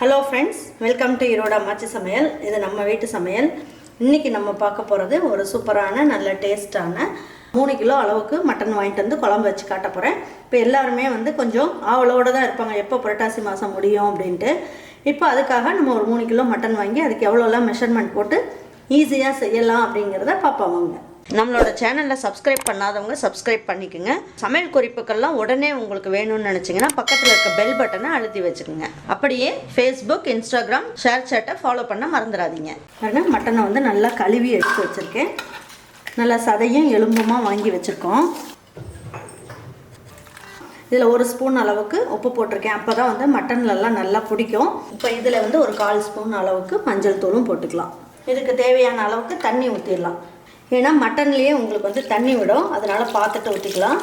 Hello friends, welcome to ஈரோட அம்மாச்சி சமையல். இது நம்ம வீட்டு சமையல். இன்றைக்கி நம்ம பார்க்க போகிறது ஒரு சூப்பரான நல்ல டேஸ்ட்டான 3 கிலோ அளவுக்கு மட்டன் வாங்கிட்டு வந்து குழம்பு வச்சு காட்ட போகிறேன். இப்போ எல்லாருமே கொஞ்சம் ஆவலோடு தான் இருப்பாங்க, எப்போ புரட்டாசி மாதம் முடியும் அப்படின்ட்டு. இப்போ அதுக்காக நம்ம ஒரு 3 கிலோ மட்டன் வாங்கி அதுக்கு எவ்வளோலாம் மெஷர்மெண்ட் போட்டு ஈஸியாக செய்யலாம் அப்படிங்கிறத பார்ப்பாங்க. நம்மளோட சேனலில் சப்ஸ்கிரைப் பண்ணாதவங்க சப்ஸ்கிரைப் பண்ணிக்கோங்க. சமையல் குறிப்புக்கள்லாம் உடனே உங்களுக்கு வேணும்னு நினச்சிங்கன்னா பக்கத்தில் இருக்க பெல் பட்டனை அழுத்தி வச்சுக்கோங்க. அப்படியே ஃபேஸ்புக், இன்ஸ்டாகிராம், ஷேர் சேட்டை ஃபாலோ பண்ண மறந்துடாதீங்க. பாருங்கள், மட்டனை நல்லா கழுவி எடுத்து வச்சுருக்கேன். நல்லா சதையும் எலும்புமா வாங்கி வச்சுருக்கோம். இதில் 1 ஸ்பூன் அளவுக்கு உப்பு போட்டிருக்கேன். அப்போ தான் மட்டன்லலாம் நல்லா பிடிக்கும். இப்போ இதில் ஒரு 1/4 ஸ்பூன் அளவுக்கு மஞ்சள் தூளும் போட்டுக்கலாம். இதுக்கு தேவையான அளவுக்கு தண்ணி ஊற்றிடலாம். ஏன்னா மட்டன்லேயே உங்களுக்கு தண்ணி விடும், அதனால் பார்த்துட்டு ஊற்றிக்கலாம்.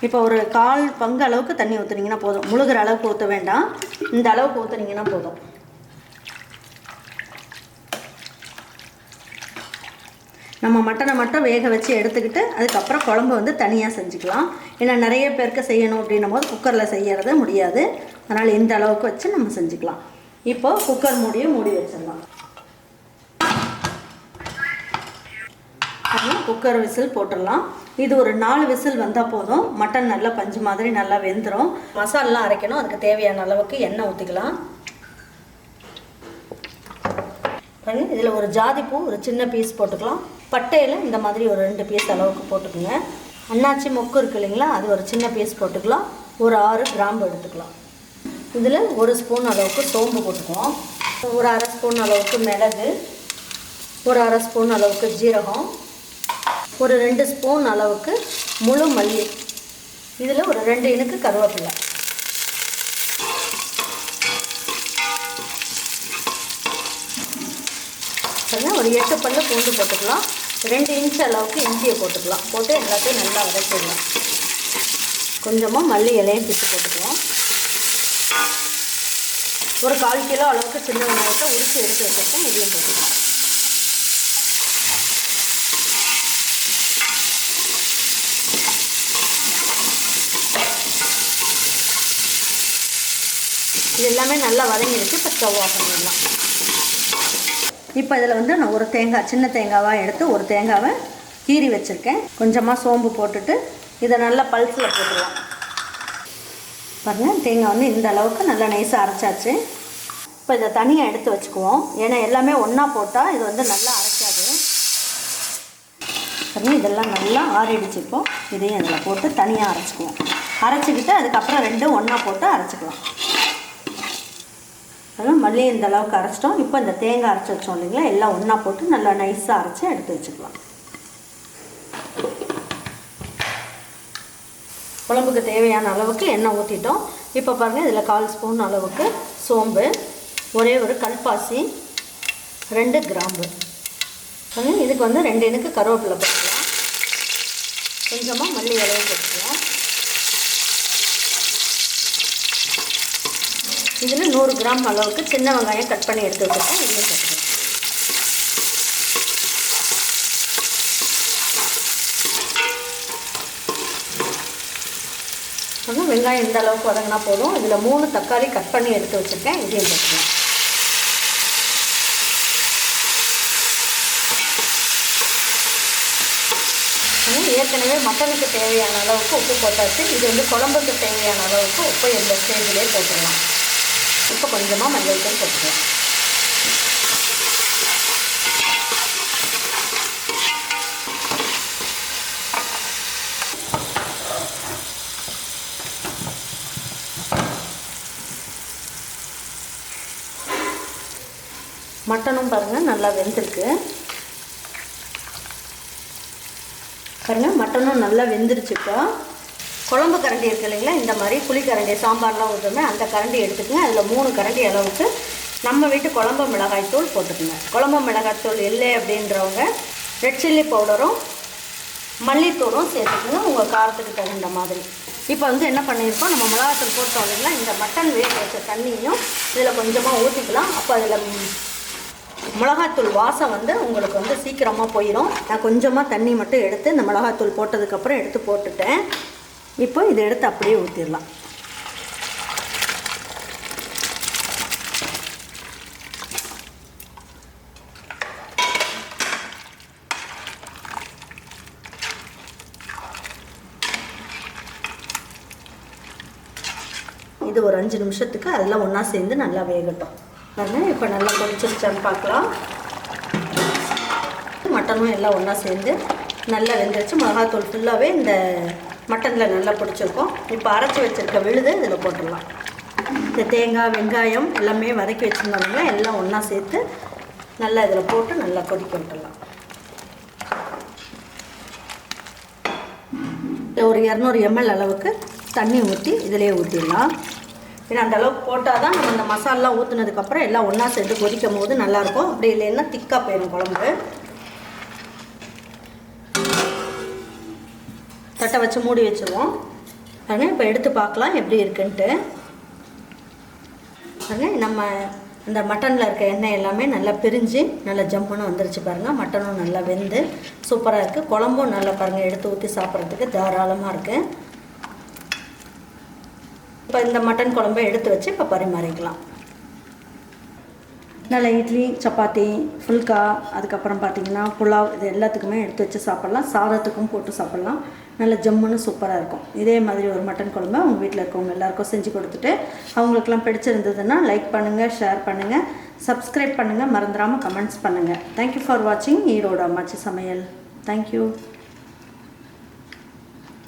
இப்போ ஒரு 1/4 பங்கு அளவுக்கு தண்ணி ஊற்றுனீங்கன்னா போதும். முழுகிற அளவுக்கு ஊற்ற வேண்டாம், இந்த அளவுக்கு ஊற்றுனீங்கன்னா போதும். நம்ம மட்டனை மட்டும் வேக வச்சு எடுத்துக்கிட்டு அதுக்கப்புறம் குழம்பு தனியாக செஞ்சுக்கலாம். ஏன்னா நிறைய பேருக்கு செய்யணும் அப்படின்னும் போது குக்கரில் செய்யறது முடியாது. அதனால் இந்த அளவுக்கு வச்சு நம்ம செஞ்சுக்கலாம். இப்போ குக்கர் மூடி வச்சிடலாம். குக்கர் விசில் போட்டுடலாம். இது ஒரு 4 விசில் வந்தால் போதும். மட்டன் நல்லா பஞ்சு மாதிரி நல்லா வெந்துடும். மசாலாலாம் அரைக்கணும், அதுக்கு தேவையான அளவுக்கு எண்ணெய் ஊற்றிக்கலாம். இதில் ஒரு ஜாதிப்பூ ஒரு சின்ன பீஸ் போட்டுக்கலாம். பட்டையில் இந்த மாதிரி ஒரு 2 பீஸ் அளவுக்கு போட்டுக்குங்க. அன்னாச்சி மொக்கு இருக்கு இல்லைங்களா, அது ஒரு சின்ன பீஸ் போட்டுக்கலாம். ஒரு 6 கிராம்பு எடுத்துக்கலாம். இதில் 1 ஸ்பூன் அளவுக்கு சோம்பு போட்டுக்குவோம். ஒரு 1/2 ஸ்பூன் அளவுக்கு மிளகு, ஒரு 1/2 ஸ்பூன் அளவுக்கு ஜீரகம், ஒரு 2 ஸ்பூன் அளவுக்கு முழு மல்லி, இதில் ஒரு 2 இனுக்கு கருவேப்பிலை. ஒரு 8 பல்லு பூண்டு போட்டுக்கலாம். 2 இன்ச் அளவுக்கு இஞ்சியை போட்டுக்கலாம். போட்டு எல்லாத்தையும் நல்லா வதக்கிடலாம். கொஞ்சமாக மல்லி இலையும் பிச்சு போட்டுக்கலாம். ஒரு 1/4 கிலோ அளவுக்கு சின்ன வெங்காயத்தை உரித்து எடுத்து வச்சுருக்கேன், இதையும் போட்டுக்கலாம். இது எல்லாமே நல்லா வதங்கிடுச்சு. இப்போ ஸ்டவ் ஆஃப் பண்ணிடலாம். இப்போ இதில் நான் ஒரு தேங்காய், சின்ன தேங்காவாக எடுத்து ஒரு தேங்காவை கீறி வச்சுருக்கேன். கொஞ்சமாக சோம்பு போட்டுட்டு இதை நல்லா பல்ஸில் போட்டுடலாம். பாருங்கள், தேங்காய் இந்த அளவுக்கு நல்லா நைஸாக அரைச்சாச்சு. இப்போ இதை தனியாக எடுத்து வச்சுக்குவோம். ஏன்னா எல்லாமே ஒன்றா போட்டால் இது நல்லா அரைக்காது. பாருங்கள், இதெல்லாம் நல்லா ஆறிடுச்சு. இப்போது இதையும் இதில் போட்டு தனியாக அரைச்சிக்குவோம். அரைச்சிக்கிட்டு அதுக்கப்புறம் 2 ஒன்றா போட்டு அரைச்சிக்கலாம். அதனால் மல்லி இந்த அளவுக்கு அரைச்சிட்டோம். இப்போ இந்த தேங்காய் அரைச்சி வச்சோம் இல்லைங்களா, எல்லாம் ஒன்றா போட்டு நல்லா நைஸாக அரைச்சி எடுத்து வச்சுக்கலாம். குழம்புக்கு தேவையான அளவுக்கு எண்ணெய் ஊற்றிட்டோம். இப்போ பாருங்கள், இதில் 1/4 ஸ்பூன் அளவுக்கு சோம்பு, ஒரே ஒரு கல்பாசி, 2 கிராம்பு. இதுக்கு 2 இனுக்கு கருவேப்பிலை போட்டுக்கலாம். கொஞ்சமாக மல்லி இலையும் போட்டுக்கலாம். இதில் 100 கிராம் அளவுக்கு சின்ன வெங்காயம் கட் பண்ணி எடுத்து வச்சுருக்கேன், இதையும் போட்டுக்கலாம். வெங்காயம் இந்த அளவுக்கு வதங்கினா போதும். இதில் 3 தக்காளி கட் பண்ணி எடுத்து வச்சுருக்கேன், இதையும் போட்டுக்கலாம். ஏற்கனவே மட்டனுக்கு தேவையான அளவுக்கு உப்பு போட்டாச்சு. இது குழம்புக்கு தேவையான அளவுக்கு உப்பு இந்த ஸ்டேஜிலே போட்டுடலாம். இப்போ கொஞ்சமாக மஞ்சள் தூள் போட்டுக்கலாம். மட்டனும் பாருங்கள் நல்லா வெந்திருக்கு. பாருங்கள், மட்டனும் நல்லா வெந்துருச்சுப்போ. குழம்பு கரண்டி இருக்குது இல்லைங்களா, இந்த மாதிரி புளிக்கரண்டி, சாம்பார்லாம் ஊற்றுமே அந்த கரண்டி எடுத்துக்கங்க. அதில் 3 கரண்டி அளவுக்கு நம்ம வீட்டு குழம்பு மிளகாய்த்தூள் போட்டுக்குங்க. குழம்பு மிளகாய்த்தூள் இல்லை அப்படின்றவங்க ரெட் சில்லி பவுடரும் மல்லித்தூளும் சேர்த்துக்குங்க, உங்கள் காரத்துக்கு தகுந்த மாதிரி. இப்போ என்ன பண்ணியிருக்கோம், நம்ம மிளகாய்த்தூள் போட்டோம் இல்லைங்களா, இந்த மட்டன் வேக வச்ச தண்ணியும் இதில் கொஞ்சமாக ஊற்றிக்கலாம். அப்போ அதில் மிளகாத்தூள் வாசம் உங்களுக்கு சீக்கிரமாக போயிடும். நான் கொஞ்சமாக தண்ணி மட்டும் எடுத்து இந்த மிளகாத்தூள் போட்டதுக்கப்புறம் எடுத்து போட்டுட்டேன். இப்போ இதை எடுத்து அப்படியே ஊற்றிடலாம். இது ஒரு 5 நிமிஷத்துக்கு அதெல்லாம் ஒன்றா சேர்ந்து நல்லா வேகட்டும். பாருங்கள் இப்போ நல்லா கொதிச்சிருச்சான்னு பார்க்கலாம். மட்டனும் எல்லாம் ஒன்றா சேர்ந்து நல்லா வெந்துருச்சு. மிளகாத்தூள் ஃபுல்லாகவே இந்த மட்டனில் நல்லா பிடிச்சிருக்கும். இப்போ அரைச்சி வச்சுருக்க விழுது இதில் போட்டுடலாம். இந்த தேங்காய் வெங்காயம் எல்லாமே வதக்கி வச்சுருந்தோம்னா எல்லாம் ஒன்றா சேர்த்து நல்லா இதில் போட்டு நல்லா கொதிக்க விட்டுடலாம். ஒரு 200 ml அளவுக்கு தண்ணி ஊற்றி இதிலே ஊற்றிடலாம். ஏன்னா அந்த அளவுக்கு போட்டால் தான் நம்ம இந்த மசாலாம் ஊற்றுனதுக்கப்புறம் எல்லாம் ஒன்றா சேர்ந்து கொதிக்கும் போது நல்லாயிருக்கும். அப்படி இல்லைன்னா திக்காக போயிடும் குழம்பு. தட்டை வச்சு மூடி வச்சுருவோம். பாருங்க இப்போ எடுத்து பார்க்கலாம் எப்படி இருக்குன்ட்டு. பாருங்க நம்ம இந்த மட்டனில் இருக்க எண்ணெய் எல்லாமே நல்லா பிரிஞ்சு நல்லா ஜம்முன்னு வந்துருச்சு. பாருங்கள் மட்டனும் நல்லா வெந்து சூப்பராக இருக்குது. குழம்பும் நல்லா பாருங்கள் எடுத்து ஊற்றி சாப்பிட்றதுக்கு தாராளமாக இருக்குது. இப்போ இந்த மட்டன் குழம்பை எடுத்து வச்சு இப்போ பரிமாறிக்கலாம். நல்ல இட்லி சப்பாத்தி ஃபுல்கா அதுக்கப்புறம் பார்த்திங்கன்னா புலாவ் இது எல்லாத்துக்குமே எடுத்து வச்சு சாப்பிட்லாம். சாதத்துக்கும் போட்டு சாப்பிட்லாம். நல்ல ஜம்முன்னு சூப்பராக இருக்கும். இதே மாதிரி ஒரு மட்டன் குழம்பு உங்கள் வீட்டில் இருக்கவங்க எல்லாருக்கும் செஞ்சு கொடுத்துட்டு அவங்களுக்கெல்லாம் பிடிச்சிருந்ததுன்னா லைக் பண்ணுங்கள், ஷேர் பண்ணுங்கள், சப்ஸ்கிரைப் பண்ணுங்கள், மறந்துடாமல் கமெண்ட்ஸ் பண்ணுங்கள். தேங்க்யூ ஃபார் வாட்சிங் ஈரோடு அம்மாச்சி சமையல். தேங்க்யூ.